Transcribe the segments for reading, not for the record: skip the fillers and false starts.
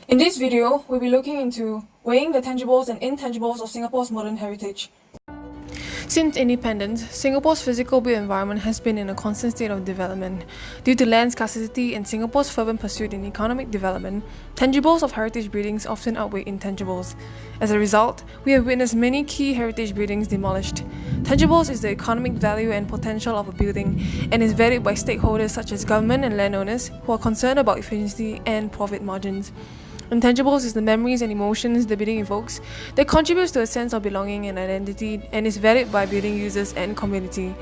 In this video, we'll be looking into weighing the tangibles and intangibles of Singapore's modern heritage. Since independence, Singapore's physical built environment has been in a constant state of development. Due to land scarcity and Singapore's fervent pursuit in economic development, tangibles of heritage buildings often outweigh intangibles. As a result, we have witnessed many key heritage buildings demolished. Tangibles is the economic value and potential of a building and is valued by stakeholders such as government and landowners who are concerned about efficiency and profit margins. Intangibles is the memories and emotions the building evokes that contributes to a sense of belonging and identity and is valued by building users and community.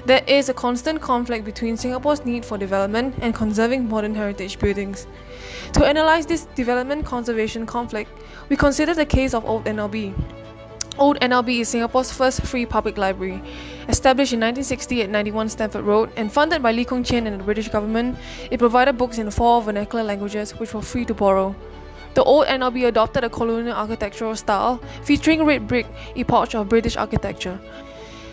There is a constant conflict between Singapore's need for development and conserving modern heritage buildings. To analyse this development conservation conflict, we consider the case of Old NLB. Old NLB is Singapore's first free public library. Established in 1960 at 91 Stamford Road and funded by Lee Kong Chian and the British government, it provided books in 4 vernacular languages which were free to borrow. The Old NLB adopted a colonial architectural style featuring red brick epoch of British architecture.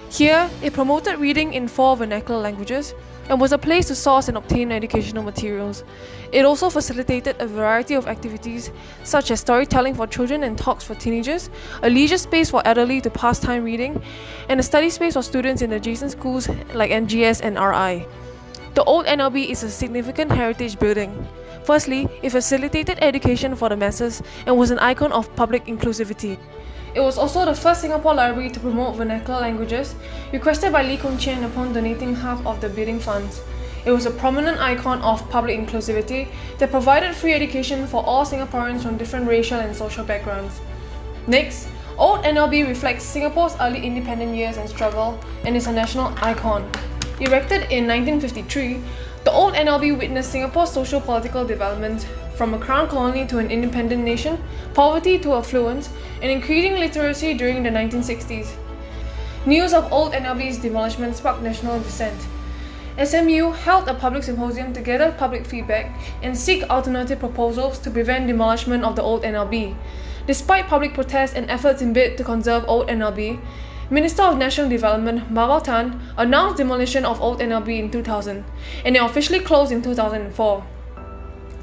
Here, it promoted reading in 4 vernacular languages and was a place to source and obtain educational materials. It also facilitated a variety of activities such as storytelling for children and talks for teenagers, a leisure space for elderly to pass time reading, and a study space for students in adjacent schools like MGS and RI. The Old NLB is a significant heritage building. Firstly, it facilitated education for the masses and was an icon of public inclusivity. It was also the first Singapore library to promote vernacular languages, requested by Lee Kong Chian upon donating half of the building funds. It was a prominent icon of public inclusivity that provided free education for all Singaporeans from different racial and social backgrounds. Next, Old NLB reflects Singapore's early independent years and struggle and is a national icon. Erected in 1953, the Old NLB witnessed Singapore's socio-political development from a crown colony to an independent nation, poverty to affluence, and increasing literacy during the 1960s. News of Old NLB's demolishment sparked national dissent. SMU held a public symposium to gather public feedback and seek alternative proposals to prevent demolishment of the Old NLB. Despite public protests and efforts in bid to conserve Old NLB, Minister of National Development Mawar Tan announced demolition of Old NLB in 2000, and it officially closed in 2004.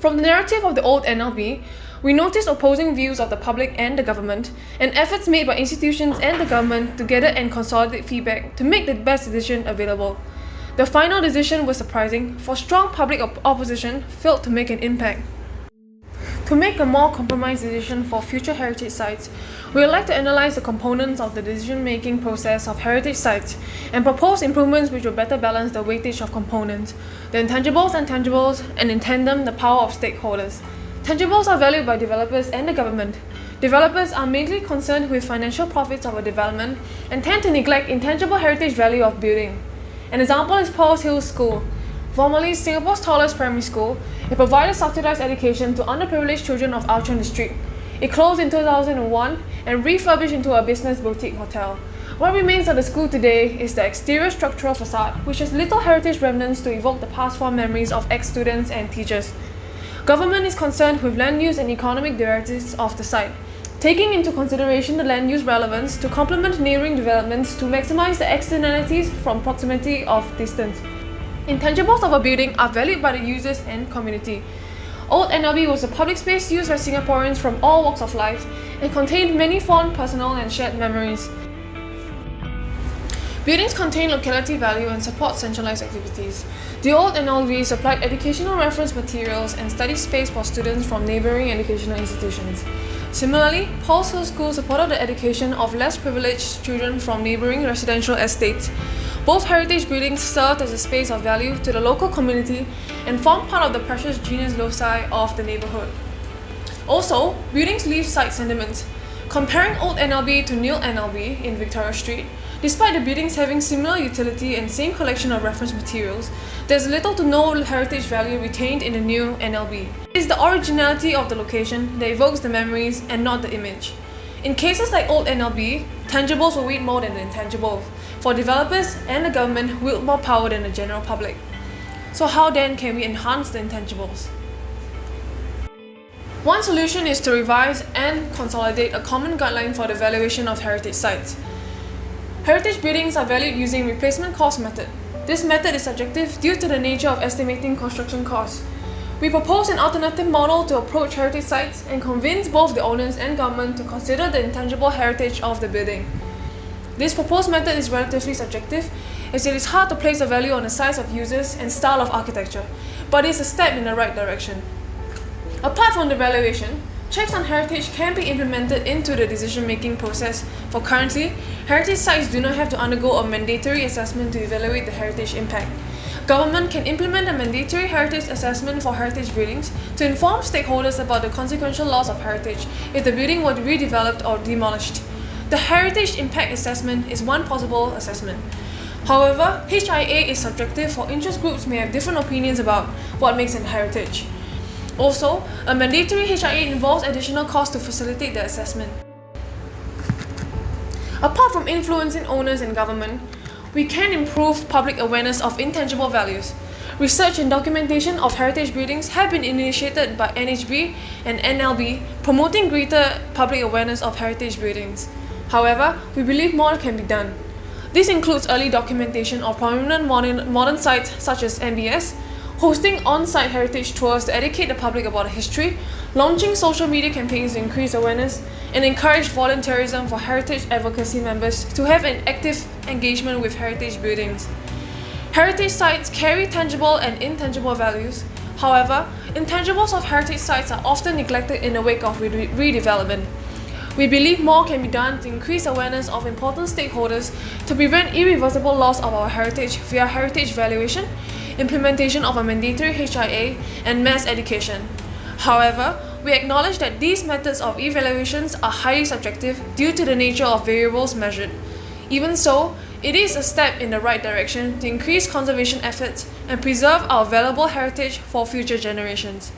From the narrative of the Old NLB, we notice opposing views of the public and the government, and efforts made by institutions and the government to gather and consolidate feedback to make the best decision available. The final decision was surprising, for strong public opposition failed to make an impact. To make a more compromised decision for future heritage sites, we would like to analyse the components of the decision-making process of heritage sites and propose improvements which will better balance the weightage of components, the intangibles and tangibles, and in tandem the power of stakeholders. Tangibles are valued by developers and the government. Developers are mainly concerned with financial profits of a development and tend to neglect intangible heritage value of building. An example is Paul's Hill School. Formerly Singapore's tallest primary school, it provided subsidized education to underprivileged children of Outram District. It closed in 2001 and refurbished into a business boutique hotel. What remains of the school today is the exterior structural facade, which has little heritage remnants to evoke the past fond memories of ex-students and teachers. Government is concerned with land use and economic derivatives of the site, taking into consideration the land use relevance to complement neighbouring developments to maximize the externalities from proximity of distance. Intangibles of a building are valued by the users and community. Old NLB was a public space used by Singaporeans from all walks of life and contained many fond personal and shared memories. Buildings contain locality value and support centralized activities. The Old NLB supplied educational reference materials and study space for students from neighbouring educational institutions. Similarly, Paul's Hill School supported the education of less privileged children from neighbouring residential estates. Both heritage buildings served as a space of value to the local community and formed part of the precious genius loci of the neighbourhood. Also, buildings leave site sentiments. Comparing Old NLB to New NLB in Victoria Street, despite the buildings having similar utility and same collection of reference materials, there's little to no heritage value retained in the New NLB. It is the originality of the location that evokes the memories and not the image. In cases like Old NLB, tangibles will weigh more than the intangibles. For developers and the government wield more power than the general public. So how then can we enhance the intangibles? One solution is to revise and consolidate a common guideline for the valuation of heritage sites. Heritage buildings are valued using replacement cost method. This method is subjective due to the nature of estimating construction costs. We propose an alternative model to approach heritage sites and convince both the owners and government to consider the intangible heritage of the building. This proposed method is relatively subjective, as it is hard to place a value on the size of users and style of architecture, but is a step in the right direction. Apart from the valuation, checks on heritage can be implemented into the decision-making process, for currently, heritage sites do not have to undergo a mandatory assessment to evaluate the heritage impact. Government can implement a mandatory heritage assessment for heritage buildings to inform stakeholders about the consequential loss of heritage if the building were redeveloped or demolished. The Heritage Impact Assessment is one possible assessment. However, HIA is subjective, for interest groups may have different opinions about what makes a heritage. Also, a mandatory HIA involves additional costs to facilitate the assessment. Apart from influencing owners and government, we can improve public awareness of intangible values. Research and documentation of heritage buildings have been initiated by NHB and NLB, promoting greater public awareness of heritage buildings. However, we believe more can be done. This includes early documentation of prominent modern sites such as MBS, hosting on-site heritage tours to educate the public about the history, launching social media campaigns to increase awareness, and encourage volunteerism for heritage advocacy members to have an active engagement with heritage buildings. Heritage sites carry tangible and intangible values. However, intangibles of heritage sites are often neglected in the wake of redevelopment. We believe more can be done to increase awareness of important stakeholders to prevent irreversible loss of our heritage via heritage valuation, implementation of a mandatory HIA, and mass education. However, we acknowledge that these methods of evaluations are highly subjective due to the nature of variables measured. Even so, it is a step in the right direction to increase conservation efforts and preserve our valuable heritage for future generations.